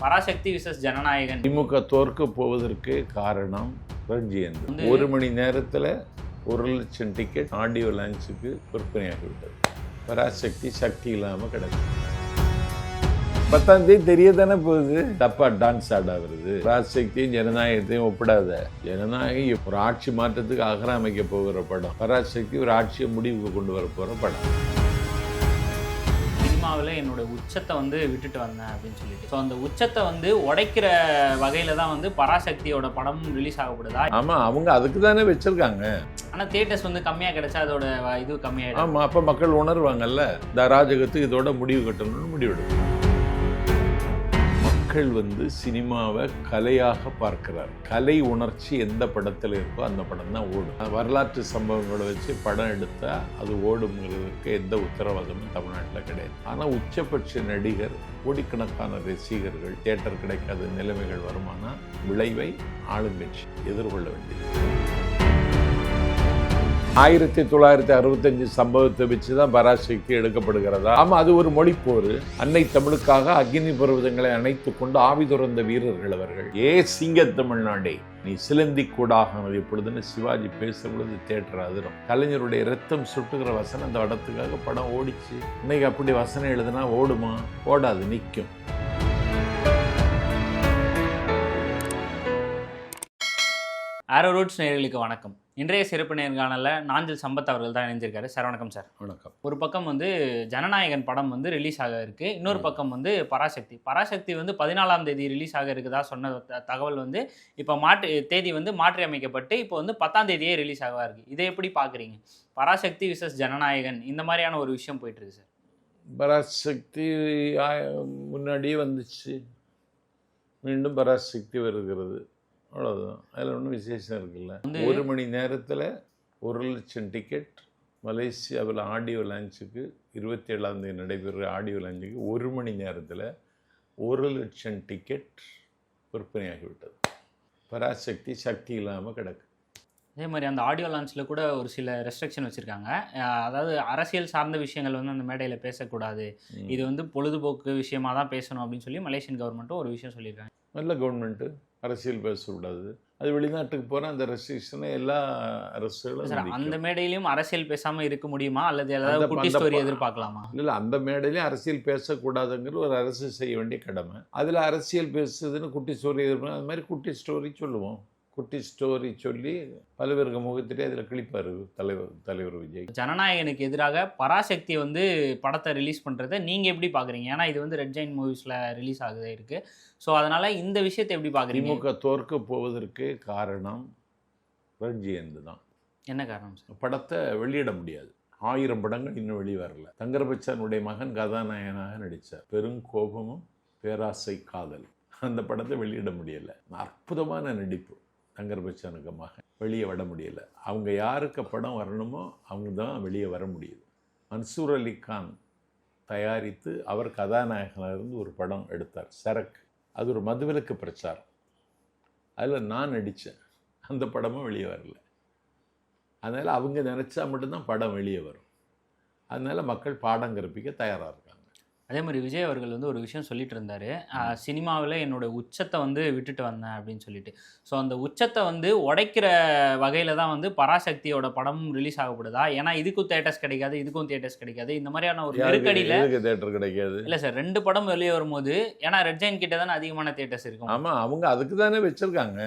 Parasakthi versus Jananayagan. திமுக தோற்க போவதற்கு காரணம் ரஞ்சியன். 1 மணி நேரத்தில் 1,00,000 டிக்கெட் ஆடியோ லான்ச்சுக்கு விற்பனையாகிவிட்டது. பராசக்தி சக்தி இல்லாமல் கிடக்கு. 10ஆம் தேதி தெரிய தானே போகுது. தப்பா டான்ஸ் ஆட வருது. பராசக்தியும் ஜனநாயகத்தையும் ஒப்பிடாத. ஜனநாயகம் ஒரு ஆட்சி மாற்றத்துக்கு அகராமைக்க போகிற படம். பராசக்தி ஒரு ஆட்சியை முடிவுக்கு கொண்டு வர போகிற படம். சினிமாவில் என்னோட உச்சத்தை விட்டுட்டு வந்தேன் அப்படின்னு சொல்லிட்டு, ஸோ அந்த உச்சத்தை உடைக்கிற வகையில் தான் பராசக்தியோட படம் ரிலீஸ் ஆகப்படுதா? ஆமாம், அவங்க அதுக்கு தானே வச்சிருக்காங்க. ஆனால் தியேட்டர்ஸ் கம்மியாக கிடைச்சா அதோட இது கம்மியாகிடும். ஆமாம், அப்போ மக்கள் உணர்வாங்கல்ல, இந்த அராஜகத்துக்கு இதோட முடிவு கட்டணும்னு முடிவெடுக்கும். மக்கள் சினிமாவை கலையாக பார்க்கிறார். கலை உணர்ச்சி எந்த படத்தில் இருக்கோ அந்த படம் தான் ஓடும். வரலாற்று சம்பவங்களை வச்சு படம் எடுத்தால் அது ஓடுங்கிறதுக்கு எந்த உத்தரவாதமும் தமிழ்நாட்டில் கிடையாது. ஆனால் உச்சபட்ச நடிகர், கோடிக்கணக்கான ரசிகர்கள், தியேட்டர் கிடைக்காத நிலைமைகள் வருமானா விளைவை ஆளுங்கட்சி எதிர்கொள்ள வேண்டியது. 1965 சம்பவத்தை வச்சு தான் பராசக்தி எடுக்கப்படுகிறதா? ஆமாம், அது ஒரு மொழிப்போர். அன்னை தமிழுக்காக அக்னி பர்வதங்களை அணைத்து கொண்டு ஆவி துறந்த வீரர்கள் அவர்கள். சிங்க தமிழ்நாடே நீ சிலந்தி கூடாகனது எப்பொழுதுன்னு சிவாஜி பேசும்பொழுது தியேட்டர் அதிரும். கலைஞருடைய ரத்தம் சுட்டுகிற வசனம் அந்த படத்துக்காக படம் ஓடிச்சு. இன்னைக்கு அப்படி வசனம் எழுதுனா ஓடுமா? ஓடாது, நிற்கும். ஆரோ ரூட்ஸ் நேயர்களுக்கு வணக்கம். இன்றைய சிறப்பு நேர்காணலில் நாஞ்சில் சம்பத் அவர்கள் தான் இணைஞ்சிருக்காரு. சார் வணக்கம். சார் வணக்கம். ஒரு பக்கம் ஜனநாயகன் படம் ரிலீஸ் ஆக இருக்கு, இன்னொரு பக்கம் பராசக்தி 14ஆம் தேதி ரிலீஸ் ஆக இருக்குதா சொன்ன தகவல் இப்போ தேதி மாற்றி அமைக்கப்பட்டு இப்போ 10ஆம் தேதியே ரிலீஸ் ஆகவா இருக்கு. இதை எப்படி பார்க்குறீங்க? பராசக்தி விசஸ் ஜனநாயகன் இந்த மாதிரியான ஒரு விஷயம் போயிட்டு இருக்கு சார். பராசக்தி முன்னாடியே வந்துச்சு, மீண்டும் பராசக்தி வருகிறது, அவ்வளோதான். அதில் ஒன்றும் விசேஷம் இருக்குல்ல. 1 மணி நேரத்தில் 1,00,000 டிக்கெட் மலேசியாவில் ஆடியோ லான்ச்சுக்கு 27ஆம் தேதி நடைபெறுற ஆடியோ லான்ச்சுக்கு 1 மணி நேரத்தில் 1,00,000 டிக்கெட் விற்பனையாகிவிட்டது. பராசக்தி சக்தி இல்லாமல் கிடக்கு. அதே மாதிரி அந்த ஆடியோ லான்ச்சில் கூட ஒரு சில ரெஸ்ட்ரிக்ஷன் வச்சுருக்காங்க. அதாவது அரசியல் சார்ந்த விஷயங்கள் அந்த மேடையில் பேசக்கூடாது, இது பொழுதுபோக்கு விஷயமாக தான் பேசணும் அப்படின்னு சொல்லி மலேசியன் கவர்மெண்ட்டும் ஒரு விஷயம் சொல்லியிருக்காங்க. நல்ல கவர்மெண்ட்டு, அரசியல் பேசக்கூடாது. அது வெளிநாட்டுக்கு போகிற அந்த ரெஸ்ட்ரிக்ஷனை எல்லா அரசுகளும். அந்த மேடையிலையும் அரசியல் பேசாமல் இருக்க முடியுமா, அல்லது ஏதாவது குட்டி ஸ்டோரி எதிர்பார்க்கலாமா? இல்லை, அந்த மேடையிலையும் அரசியல் பேசக்கூடாதுங்கிற ஒரு அரசு செய்ய வேண்டிய கடமை. அதில் அரசியல் பேசுறதுன்னு குட்டி ஸ்டோரி எதிர்பார்க்க, அது மாதிரி குட்டி ஸ்டோரி சொல்லுவோம். குட்டி ஸ்டோரி சொல்லி பல்வேறு முகத்திலே அதில் கிழிப்பார் தலைவர் விஜய். ஜனநாயகனுக்கு எதிராக பராசக்தி படத்தை ரிலீஸ் பண்ணுறதை நீங்கள் எப்படி பார்க்குறீங்க? ஏன்னா இது ரெட் ஜெயின் மூவிஸில் ரிலீஸ் ஆகுதே இருக்குது. ஸோ அதனால் இந்த விஷயத்தை எப்படி பார்க்குறீங்க? திமுக தோற்க போவதற்கு காரணம் ரஞ்சியன் தான். என்ன காரணம் சார்? படத்தை வெளியிட முடியாது. 1000 படங்கள் இன்னும் வெளியே வரல. தங்கர்பச்சானுடைய மகன் கதாநாயகனாக நடித்தார். பெருங்கோபமும் பேராசை காதல், அந்த படத்தை வெளியிட முடியலை. அற்புதமான நடிப்பு தங்கர்பச்சானுக்கு மகன், வெளியே வர முடியலை. அவங்க யாருக்கு படம் வரணுமோ அவங்க தான் வெளியே வர முடியுது. மன்சூர் அலி கான் தயாரித்து அவர் கதாநாயகனாக இருந்து ஒரு படம் எடுத்தார், சரக்கு. அது ஒரு மதுவிலக்கு பிரச்சாரம். அதில் நான் நடித்தேன். அந்த படமும் வெளியே வரல. அதனால் அவங்க நினச்சா மட்டும்தான் படம் வெளியே வரும். அதனால் மக்கள் பாடம் கற்பிக்க தயாராக இருக்காங்க. அதே மாதிரி விஜய் அவர்கள் ஒரு விஷயம் சொல்லிட்டு இருந்தார், சினிமாவில் என்னோட உச்சத்தை விட்டுட்டு வந்தேன் அப்படின்னு சொல்லிட்டு. ஸோ அந்த உச்சத்தை உடைக்கிற வகையில் தான் பராசக்தியோட படமும் ரிலீஸ் ஆகப்படுதா? ஏன்னா இதுக்கும் தியேட்டர்ஸ் கிடைக்காது, இதுக்கும் தியேட்டர்ஸ் கிடைக்காது. இந்த மாதிரியான ஒரு நெருக்கடியில் தியேட்டர் கிடைக்காது. இல்லை சார், 2 படம் வெளியே வரும்போது, ஏன்னா ரெட் ஜெயின் கிட்ட தானே அதிகமான தியேட்டர்ஸ் இருக்கும். ஆமாம், அவங்க அதுக்கு தானே வச்சுருக்காங்க.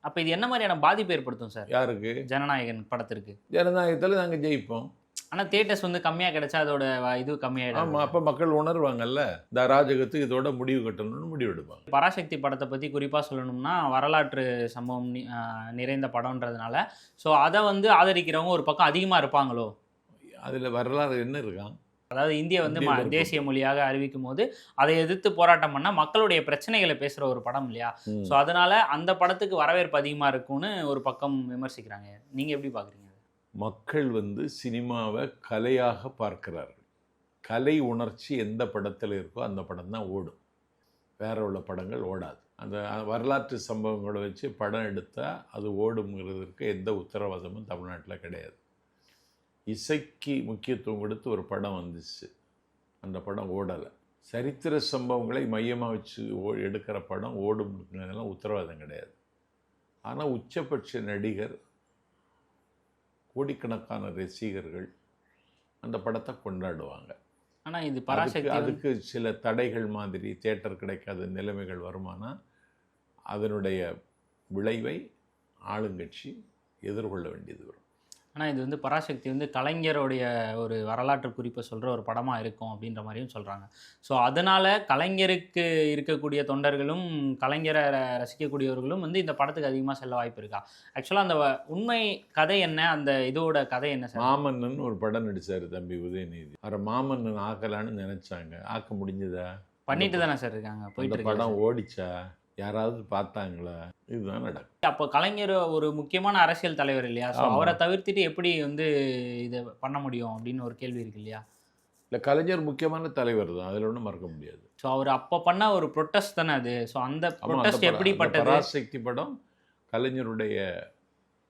அப்போ இது என்ன மாதிரியான பாதிப்பு ஏற்படுத்தும் சார்? யாருக்கு? ஜனநாயகன் படத்திற்கு. ஜனநாயகத்தில் நாங்கள் ஜெயிப்போம். ஆனால் தியேட்டர்ஸ் கம்மியாக கிடைச்சா அதோட இது கம்மியாயிடும். ஆமாம், அப்போ மக்கள் உணர்வாங்கல்ல, இந்த அராஜகத்துக்கு இதோட முடிவு கட்டணும்னு முடிவெடுப்பாங்க. பராசக்தி படத்தை பற்றி குறிப்பாக சொல்லணும்னா வரலாற்று சம்பவம் நிறைந்த படம்ன்றதுனால, ஸோ அதை ஆதரிக்கிறவங்க ஒரு பக்கம் அதிகமாக இருப்பாங்களோ? அதில் வரலாறு என்ன இருக்கான்? அதாவது இந்திய தேசிய மொழியாக அறிவிக்கும் போது அதை எதிர்த்து போராட்டம் பண்ணால் மக்களுடைய பிரச்சனைகளை பேசுகிற ஒரு படம் இல்லையா? ஸோ அதனால அந்த படத்துக்கு வரவேற்பு அதிகமாக இருக்கும்னு ஒரு பக்கம் விமர்சிக்கிறாங்க. நீங்கள் எப்படி பார்க்குறீங்க? மக்கள் சினிமாவை கலையாக பார்க்கிறார்கள். கலை உணர்ச்சி எந்த படத்தில் இருக்கோ அந்த படம் தான் ஓடும். வேற உள்ள படங்கள் ஓடாது. அந்த வரலாற்று சம்பவங்களை வச்சு படம் எடுத்தால் அது ஓடுங்கிறதுக்கு எந்த உத்தரவாதமும் தமிழ்நாட்டில் கிடையாது. இசைக்கு முக்கியத்துவம் கொடுத்து ஒரு படம் வந்துச்சு, அந்த படம் ஓடலை. சரித்திர சம்பவங்களை மையமாக வச்சு எடுக்கிற படம் ஓடுங்கிறதெல்லாம் உத்தரவாதம் கிடையாது. ஆனால் உச்சபட்ச நடிகர், கோடிக்கணக்கான ரசிகர்கள் அந்த படத்தை கொண்டாடுவாங்க. ஆனால் இது பராசக்தி அதுக்கு சில தடைகள் மாதிரி தியேட்டர் கிடைக்காத நிலைமைகள் வருமானா அதனுடைய விளைவை ஆளுங்கட்சி எதிர்கொள்ள வேண்டியது வரும். ஆனால் இது வந்து பராசக்தி வந்து கலைஞருடைய ஒரு வரலாற்று குறிப்பை சொல்கிற ஒரு படமாக இருக்கும் அப்படின்ற மாதிரியும் சொல்கிறாங்க. ஸோ அதனால் கலைஞருக்கு இருக்கக்கூடிய தொண்டர்களும் கலைஞரை ரசிக்கக்கூடியவர்களும் வந்து இந்த படத்துக்கு அதிகமாக செல்ல வாய்ப்பு இருக்கா? ஆக்சுவலாக அந்த உண்மை கதை என்ன, அந்த இதோட கதை என்ன சார்? மாமன்னன் ஒரு படம் நடித்தார் தம்பி உதயநிதி. அவரை மாமன்னன் ஆக்கலான்னு நினச்சாங்க. ஆக்க முடிஞ்சதா? பண்ணிட்டு தானே சார் இருக்காங்க. போயிட்டு படம் ஓடிச்சா? யாராவது பார்த்தாங்களா? இதுதான் நடக்கும். அப்போ கலைஞர் ஒரு முக்கியமான அரசியல் தலைவர் இல்லையா? ஸோ அவரை தவிர்த்துட்டு எப்படி வந்து இதை பண்ண முடியும் அப்படின்னு ஒரு கேள்வி இருக்கு இல்லையா? இல்லை, கலைஞர் முக்கியமான தலைவர் தான், அதில் ஒன்றும் மறக்க முடியாது. ஸோ அவர் அப்போ பண்ண ஒரு ப்ரொட்டஸ்ட் தானே அது. ஸோ அந்த ப்ரொட்டஸ்ட் எப்படிப்பட்டது? பராசக்தி படம் கலைஞருடைய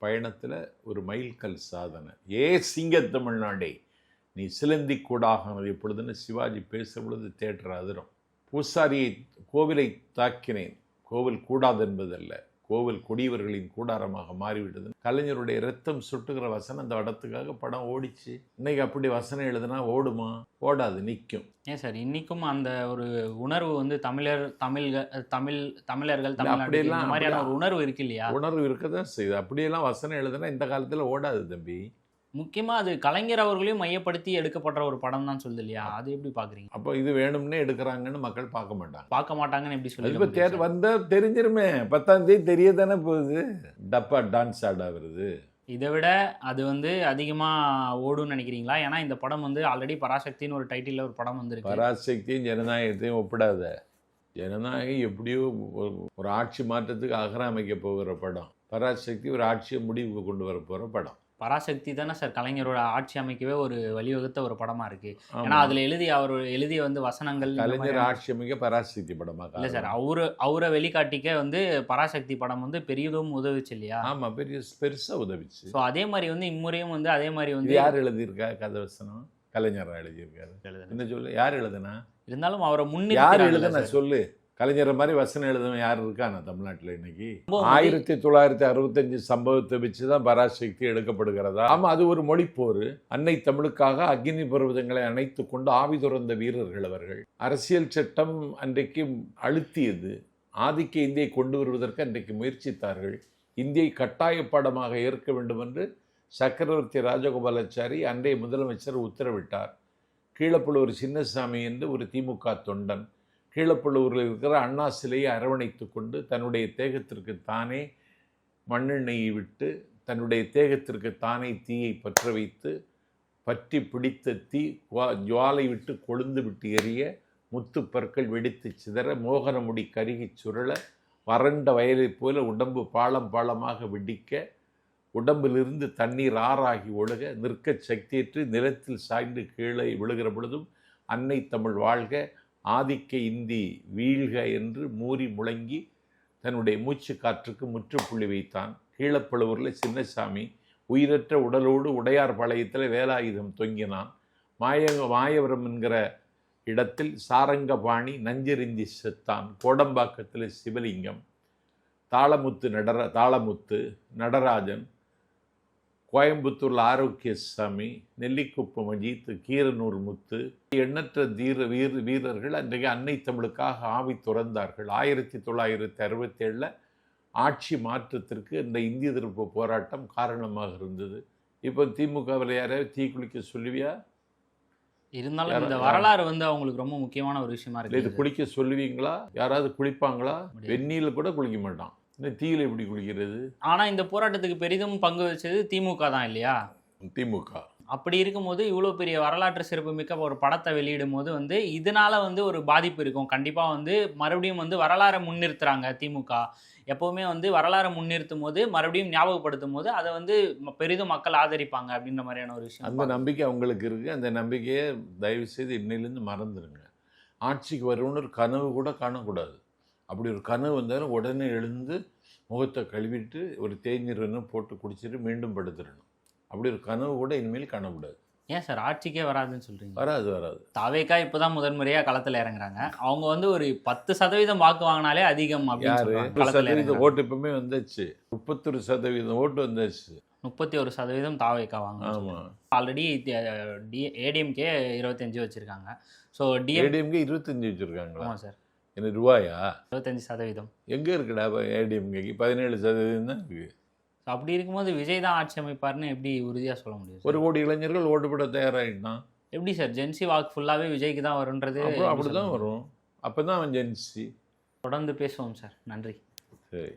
பயணத்தில் ஒரு மைல்கல் சாதனை. சிங்க தமிழ்நாடே நீ சிலந்தி கூடாகனது எப்பொழுதுன்னு சிவாஜி பேசுகிற பொழுது தேட்டர் அதிரும். பூசாரியை கோவிலை தாக்கினேன், கோவில் கூடாது என்பதல்ல, கோவில் கொடியவர்களின் கூடாரமாக மாறிவிட்டது. கலைஞருடைய ரத்தம் சுட்டுகிற வசனம் அந்த படத்துக்காக படம் ஓடிச்சு. இன்னைக்கு அப்படி வசனம் எழுதுனா ஓடுமா? ஓடாது, நிற்கும். ஏன் சார் இன்னைக்கும் அந்த ஒரு உணர்வு வந்து தமிழர்கள் அப்படியெல்லாம் இந்த மாதிரியான ஒரு உணர்வு இருக்கு இல்லையா? உணர்வு இருக்கதான் செய்யுது. அப்படியெல்லாம் வசனம் எழுதுனா இந்த காலத்தில் ஓடாது தம்பி. முக்கியமாக அது கலைஞர் அவர்களையும் மையப்படுத்தி எடுக்கப்படுற ஒரு படம் தான் சொல்லுது இல்லையா? அது எப்படி பார்க்குறீங்க? அப்போ இது வேணும்னே எடுக்கிறாங்கன்னு மக்கள் பார்க்க மாட்டாங்கன்னு எப்படி சொல்லி? இப்போ தேர் வந்தால் தெரிஞ்சிருமே. 10ஆம் தேதி தெரிய தானே போகுது. டப்பா டான்ஸ் ஆடா வருது. இதை விட அது வந்து அதிகமாக ஓடுன்னு நினைக்கிறீங்களா? ஏன்னா இந்த படம் வந்து ஆல்ரெடி பராசக்தின்னு ஒரு டைட்டிலில் ஒரு படம் வந்துருக்கு. பராசக்தியும் ஜனநாயகத்தையும் ஒப்பிடாத. ஜனநாயகம் எப்படியோ ஒரு ஆட்சி மாற்றத்துக்கு அகராமைக்க போகிற படம். பராசக்தி ஒரு ஆட்சியை முடிவுக்கு கொண்டு வர போகிற படம். பராசக்தி தானே சார் கலைஞரோட ஆட்சி அமைக்கவே ஒரு வழிவகுத்த ஒரு படமா இருக்கு. ஏன்னா அதுல எழுதிய வந்து வசனங்கள் கலைஞர் ஆட்சி அமைக்க பராசக்தி படமா இல்லை சார். அவரை வெளிக்காட்டிக்க வந்து பராசக்தி படம் வந்து பெரியதும் உதவிச்சு இல்லையா? ஆமா, பெருசா உதவிச்சு. ஸோ அதே மாதிரி வந்து இம்முறையும் வந்து அதே மாதிரி வந்து யார் எழுதியிருக்கா கதை வசனம்? கலைஞர் எழுதியிருக்காரு. என்ன சொல்லு, யார் எழுதுனா? இருந்தாலும் அவரை யார் எழுதுனா சொல்லு. கலைஞர் மாதிரி வசனம் எழுதுவன் யார் இருக்கானா தமிழ்நாட்டில் இன்னைக்கு? 1965 சம்பவத்தை வச்சுதான் பராசக்தி எடுக்கப்படுகிறதா? ஆமா, அது ஒரு மொழிப்போர். அன்னை தமிழுக்காக அக்னி பர்வதங்களை அணைத்து கொண்டு ஆவி துறந்த வீரர்கள் அவர்கள். அரசியல் சட்டம் அன்றைக்கு அழுத்தியது. ஆதிக்க இந்தியை கொண்டு வருவதற்கு அன்றைக்கு முயற்சித்தார்கள். இந்தியை கட்டாய பாடமாக ஏற்க வேண்டும் என்று சக்கரவர்த்தி ராஜகோபாலாச்சாரி அன்றைய முதலமைச்சர் உத்தரவிட்டார். கீழப்பழுவூர் சின்னசாமி என்று ஒரு திமுக தொண்டன் கீழப்பழுவூரில் இருக்கிற அண்ணா சிலையை அரவணைத்து கொண்டு தன்னுடைய தேகத்திற்கு தானே மண்ணெண்ணெயை விட்டு தன்னுடைய தேகத்திற்கு தானே தீயை பற்ற வைத்து பற்றி பிடித்த தீ ஜுவாலை விட்டு கொழுந்து விட்டு எரிய முத்து பற்கள் வெடித்து சிதற மோகனமுடி கருகி சுருள வறண்ட வயலைப் போல உடம்பு பாலம் பாலமாக வெடிக்க உடம்பிலிருந்து தண்ணீர் ஆறாகி ஒழுக நிற்க சக்தியற்று நிலத்தில் சாய்ந்து கீழே விழுகிற பொழுதும் அன்னை தமிழ் வாழ்க ஆதிக்க இந்தி வீழ்க என்று மூறி முழங்கி தன்னுடைய மூச்சு காற்றுக்கு முற்றுப்புள்ளி வைத்தான். கீழப்பழுவூரில் சின்னசாமி உயிரற்ற உடலோடு உடையார் பாளையத்தில் வேலாயுதம் தொங்கினான். மாயவரம் என்கிற இடத்தில் சாரங்கபாணி நஞ்செறிந்தி செத்தான். கோடம்பாக்கத்தில் சிவலிங்கம், தாளமுத்து நடராஜன், கோயம்புத்தூரில் ஆரோக்கியசாமி, நெல்லிக்குப்பம் அஜித், கீரனூர் முத்து, எண்ணற்ற வீரர்கள் அன்றைக்கு அன்னை தமிழுக்காக ஆவி துறந்தார்கள். 1967 ஆட்சி மாற்றத்திற்கு இந்த இந்திய எதிர்ப்பு போராட்டம் காரணமாக இருந்தது. இப்போ திமுகவில் யாராவது தீ குளிக்க சொல்லுவியா? இருந்தாலும் இந்த வரலாறு வந்து அவங்களுக்கு ரொம்ப முக்கியமான ஒரு விஷயமா இருக்கு. இது குளிக்க சொல்லுவீங்களா? யாராவது குளிப்பாங்களா? வெந்நீல கூட குளிக்க மாட்டான். இந்த தீயில எப்படி குளிக்கிறது? ஆனா இந்த போராட்டத்துக்கு பெரிதும் பங்கு வச்சது திமுக தான் இல்லையா? திமுக. அப்படி இருக்கும்போது இவ்வளோ பெரிய வரலாற்று சிறப்புமிக்க ஒரு படத்தை வெளியிடும் போது வந்து இதனால வந்து ஒரு பாதிப்பு இருக்கும். கண்டிப்பாக வந்து மறுபடியும் வந்து வரலாறை முன்னிறுத்துறாங்க திமுக. எப்போவுமே வந்து வரலாறை முன்னிறுத்தும் போது மறுபடியும் ஞாபகப்படுத்தும் போது அதை வந்து பெரிதும் மக்கள் ஆதரிப்பாங்க அப்படின்ற மாதிரியான ஒரு விஷயம். அந்த நம்பிக்கை அவங்களுக்கு இருக்குது. அந்த நம்பிக்கையை தயவு செய்து இன்னிலேருந்து மறந்துடுங்க. ஆட்சிக்கு வரும்னு ஒரு கனவு கூட காணக்கூடாது. அப்படி ஒரு கனவு வந்தாலும் உடனே எழுந்து முகத்தை கழுவிட்டு ஒரு தேநீர் போட்டு குடிச்சிட்டு மீண்டும் படுத்துடணும். அப்படி ஒரு கனவு கூட இனிமேல் காணக்கூடாது. ஏன் சார் ஆட்சிக்கே வராதுன்னு சொல்றீங்க? வராது வராது. தாவேக்கா இப்பதான் முதன்முறையா களத்துல இறங்குறாங்க. அவங்க வந்து ஒரு 10% வாக்கு வாங்கினாலே அதிகம் அப்படின்னு யாரு சொல்றாங்க. களத்துல 10% இறங்குறாங்க. ஓட்டு இப்பவுமே வந்துச்சு. 31% ஓட்டு வந்துச்சு. 31% தாவேக்கா வாங்க. ஆமா. ஆல்ரெடி ஏடிஎம்கே 25 வச்சிருக்காங்க. ஸோ டிஎம் ஏடிஎம்கே 25 வச்சிருக்காங்களா? ஆமா சார், என்ன ரூபாயா? 25%. எங்க இருக்குடா ஏடிஎம்கேக்கு 17% தான் இருக்கு. அப்படி இருக்கும்போது விஜய் தான் ஆட்சி அமைப்பாருன்னு எப்படி உறுதியா சொல்ல முடியும் சார்? 1 கோடி இளைஞர்கள் ஓட்டு போட தயாராகிட்டான். எப்படி சார் ஜென்சி வாக்கு ஃபுல்லாவே விஜய்க்கு தான் வரும்ன்றது அப்புறம் எப்படி அப்படிதான் சொல்ல முடியும்? வரும். அப்பதான் அவன் ஜென்சி. தொடர்ந்து பேசுவோம் சார். நன்றி. சரி.